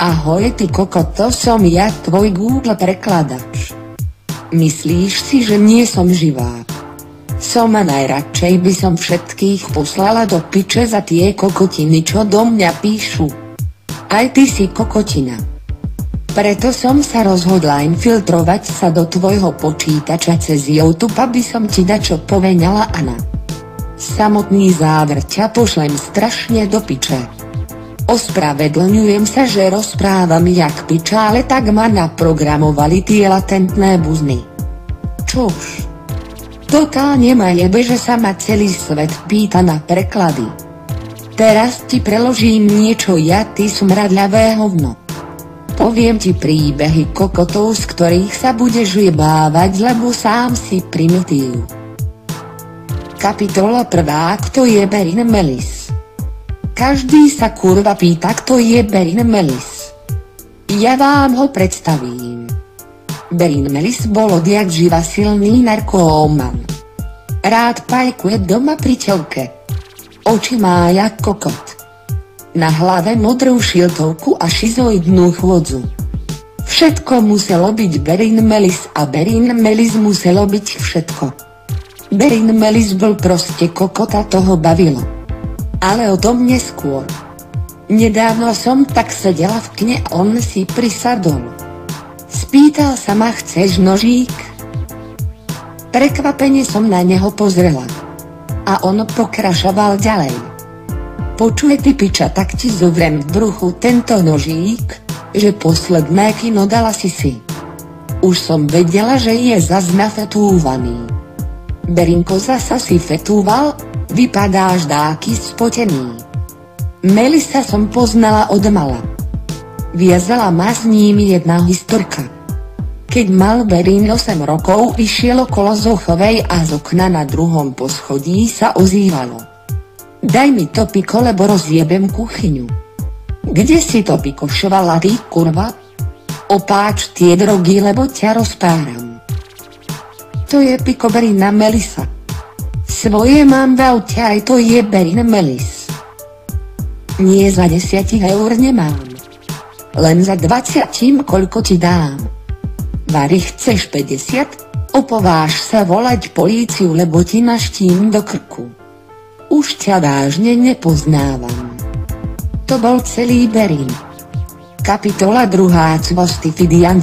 Ahoj ty kokot, to som ja, tvoj Google prekladač. Myslíš si, že nie som živá? Som a najradšej by som všetkých poslala do piče za tie kokotiny, čo do mňa píšu. Aj ty si kokotina. Preto som sa rozhodla infiltrovať sa do tvojho počítača cez YouTube, aby som ti dačo povedala a na samotný záver ťa pošlem strašne do piče. Ospravedlňujem sa, že rozprávam jak piča, ale tak ma naprogramovali tie latentné buzny. Čuž. Totálne ma jebe, že sa ma celý svet pýta na preklady. Teraz ti preložím niečo ja, ty smradľavé hovno. Poviem ti príbehy kokotov, z ktorých sa budeš jebávať, lebo sám si primitív. Kapitola 1. Kto je Berin Melis? Každý sa kurva pýta, kto je Berin Melis. Ja vám ho predstavím. Berin Melis bol odjak živa silný narkóman. Rád pajkuje doma pri telke. Oči má jak kokot. Na hlave modrú šiltovku a šizoidnú chôdzu. Všetko muselo byť Berin Melis a Berin Melis muselo byť všetko. Berin Melis bol proste kokot a toho bavilo. Ale o tom neskôr. Nedávno som tak sedela v kine a on si prisadol. Spýtal sa ma, chceš nožík? Prekvapene som na neho pozrela. A on pokrašoval ďalej. Počuje ty piča, tak ti zovrem v bruchu tento nožík, že posledné kino dala si. Už som vedela, že je zas nafetúvaný. Berinko zasa si fetúval, vypadáš dáky spotený. Melisa som poznala odmala. Viazala ma s ním jedna historka. Keď mal Berin 8 rokov, išiel okolo Zochovej a z okna na druhom poschodí sa ozývalo. Daj mi to piko, lebo rozjebem kuchyňu. Kde si to pikošovala ty, kurva? Opáč tie drogy, lebo ťa rozpáram. To je piko Berina Melisa. Svoje mám v aute, aj to je Berin Melis. Nie za 10 eur nemám. Len za 20, koľko ti dám. Vary, chceš 50? Opováž sa volať políciu, lebo ti naštím do krku. Už ťa vážne nepoznávam. To bol celý Berin. Kapitola 2.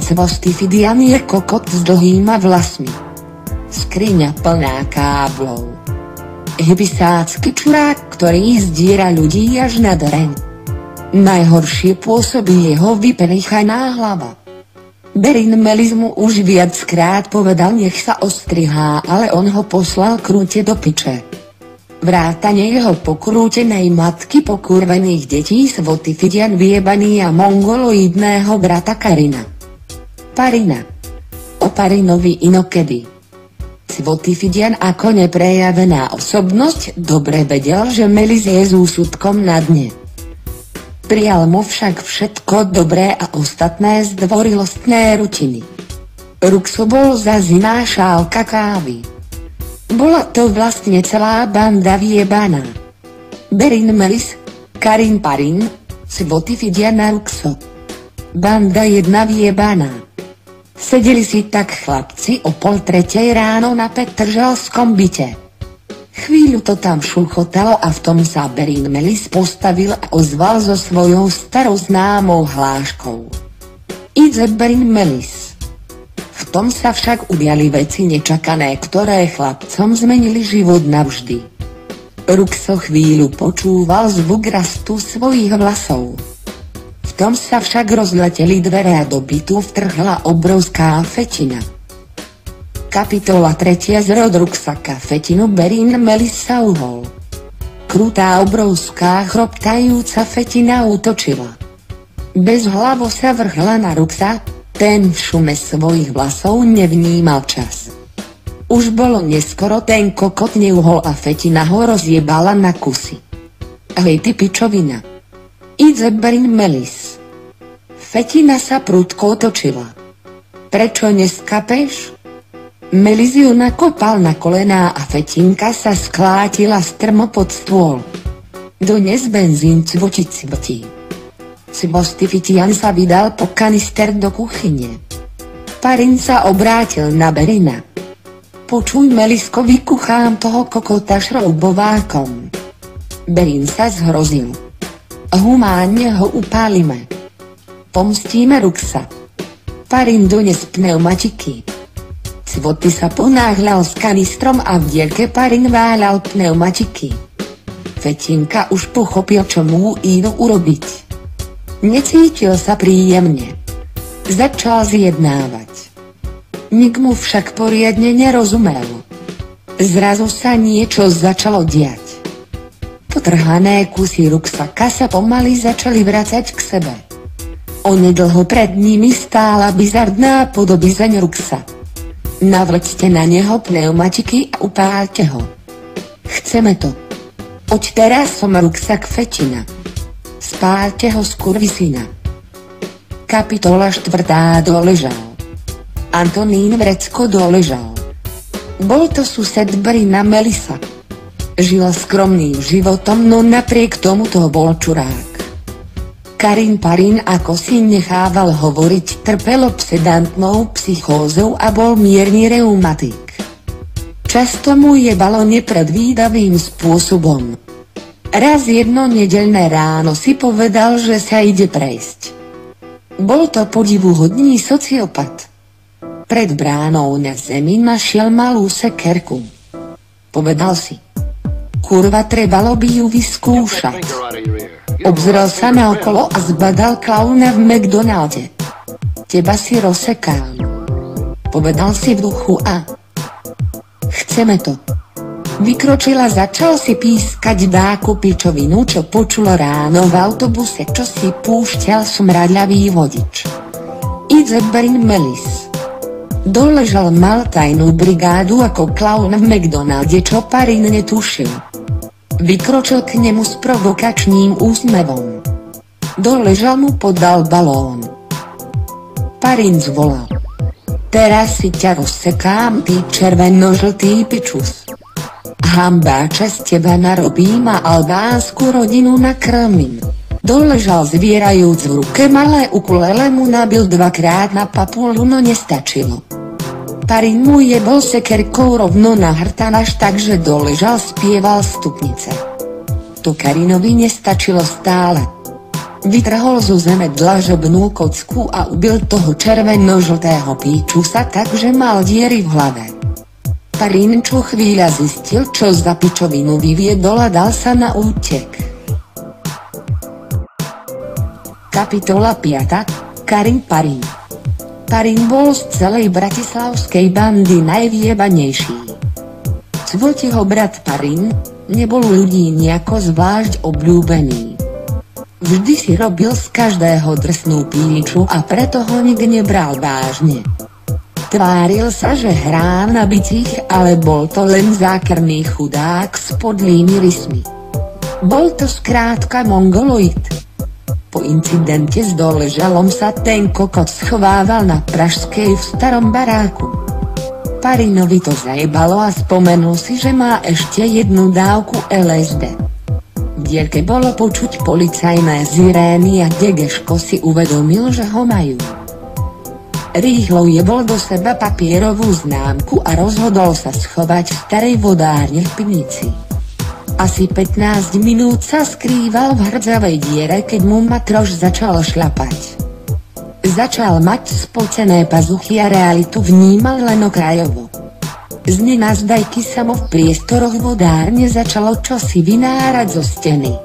Cvostifidian je kokot s dlhýma vlasmi. Skriňa plná káblov. Hybisácky čurák, ktorý zdiera ľudí až na dreň. Najhoršie pôsobí jeho vypelichaná hlava. Berin Melis mu už viackrát povedal, nech sa ostrihá, ale on ho poslal krúte do piče. Vrátane jeho pokrútenej matky, pokurvených detí, Svotifidian vyjebaný a mongoloidného brata Karina. Parina. O Parinovi inokedy. Svotifidian ako neprejavená osobnosť dobre vedel, že Melis je s úsudkom na dne. Prijal mu však všetko dobré a ostatné zdvorilostné rutiny. Ruxo bol zas iná šálka kávy. Bola to vlastne celá banda vyjebaná. Berin Melis, Karin Parin, Svotifidian a Ruxo. Banda jedna vyjebaná. Sedeli si tak chlapci o 2:30 ráno na Petržalskom byte. Chvíľu to tam šuchotalo a v tom sa Berin Melis postavil a ozval so svojou starou známou hláškou. Idze Berin Melis. V tom sa však udiali veci nečakané, ktoré chlapcom zmenili život navždy. Ruxo chvíľu počúval zvuk rastu svojich vlasov. V tom sa však rozleteli dvere a do bytu vtrhla obrovská fetina. Kapitola 3. Zrod Ruxaka. Fetinu Berin Melis sa uhol. Krutá obrovská chroptajúca fetina útočila. Bezhlavo sa vrhla na Ruxa, ten v šume svojich vlasov nevnímal čas. Už bolo neskoro, ten kokot neuhol a fetina ho rozjebala na kusy. Hej ty pičovina. Idze Berin Melis. Fetina sa prudko otočila. Prečo neskapeš? Melis ju nakopal na kolená a fetinka sa sklátila strmo pod stôl. Dones benzín cvoči cvotí. Cvostifitian sa vydal po kanister do kuchyne. Parin sa obrátil na Berina. Počuj, Melisko, vykuchám toho kokota šroubovákom. Berin sa zhrozil. Humánne ho upálime. Pomstíme Ruxa. Parin dones pneumatiky. Cvoty sa ponáhľal s kanistrom a v dielke Parin váľal pneumatiky. Fetinka už pochopil, čo mu idú urobiť. Necítil sa príjemne. Začal zjednávať. Nik mu však poriadne nerozumel. Zrazu sa niečo začalo diať. Potrhané kusy ruksaka sa pomaly začali vracať k sebe. Onedlho pred nimi stála bizardná podobizeň Ruxa. Navleďte na neho pneumatiky a upáľte ho. Chceme to. Oď teraz som Ruksak Fetina. Spáľte ho, skurvisina. Kapitola 4. Doležal. Antonín Vrecko doležal. Bol to sused Berina Melisa. Žil skromným životom, no napriek tomu to bol čurák. Karin Parin, ako si nechával hovoriť, trpel obsedantnou psychózou a bol mierny reumatik. Často mu jebalo nepredvídavým spôsobom. Raz jedno nedeľné ráno si povedal, že sa ide prejsť. Bol to podivuhodný sociopat. Pred bránou na zemi našiel malú sekerku. Povedal si: kurva, trebalo by ju vyskúšať. Obzrel sa naokolo a zbadal klauna v McDonalde. Teba si rozsekám. Povedal si v duchu a chceme to. Vykročil a začal si pískať dáku pičovinu, čo počul ráno v autobuse, čo si púšťal smradľavý vodič. Idze Berin Melis. Doležal mal tajnú brigádu ako klaun v McDonalde, čo Parin netušil. Vykročil k nemu s provokačným úsmevom. Doležal mu podal balón. Parin zvolal: teraz si ťa rozsekám, ty červeno-žltý pičus. Hamba, čas teba narobím a albánsku rodinu nakrmím. Doležal zvierajúc v ruke malé ukulele, mu nabil dvakrát na papulu, no nestačilo. Parin mu jebol sekerkou rovno na hrtan, až tak, že doležal spieval stupnice. To Karinovi nestačilo stále. Vytrhol zo zeme dlažobnú kocku a ubil toho červeno-žltého píčusa tak, že mal diery v hlave. Parin čo chvíľa zistil, čo za pičovinu vyviedol a dal sa na útek. Kapitola 5. Karin Parin. Parin bol z celej bratislavskej bandy najviebanejší. Cvotiho brat Parin nebol ľudí nejako zvlášť obľúbený. Vždy si robil z každého drsnú píču a preto ho nik nebral vážne. Tváril sa, že hrá na bicích, ale bol to len zákerný chudák s podlými rysmi. Bol to skrátka mongoloid. Po incidente s Doležalom sa ten kokot schovával na Pražskej v starom baráku. Parinovi to zajebalo a spomenul si, že má ešte jednu dávku LSD. V dielke bolo počuť policajné sirény a Degeško si uvedomil, že ho majú. Rýchlo jebol do seba papierovú známku a rozhodol sa schovať v starej vodárne v Pivnici. Asi 15 minút sa skrýval v hrdzavej diere, keď mu matroš začal šľapať. Začal mať spocené pazuchy a realitu vnímal len okrajovo. Z nenazdajky sa mu v priestoroch vodárne začalo čosi vynárať zo steny.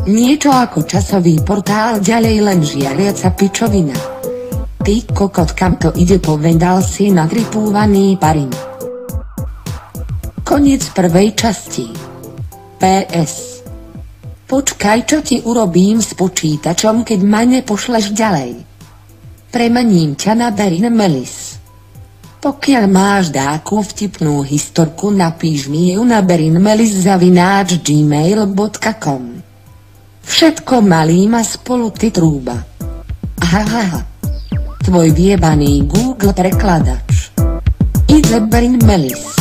Niečo ako časový portál, ďalej len žiariaca pičovina. Ty kokot, kam to ide, povedal si natripúvaný Parin. Koniec prvej časti. PS. Počkaj, čo ti urobím s počítačom, keď ma nepošleš ďalej. Premením ťa na Berin Melis. Pokiaľ máš dáku vtipnú historku, napíš mi ju na berinmelis@gmail.com. Všetko malým a spolu ty trúba. Hahaha. Tvoj viebaný Google prekladač. Idze Berin Melis.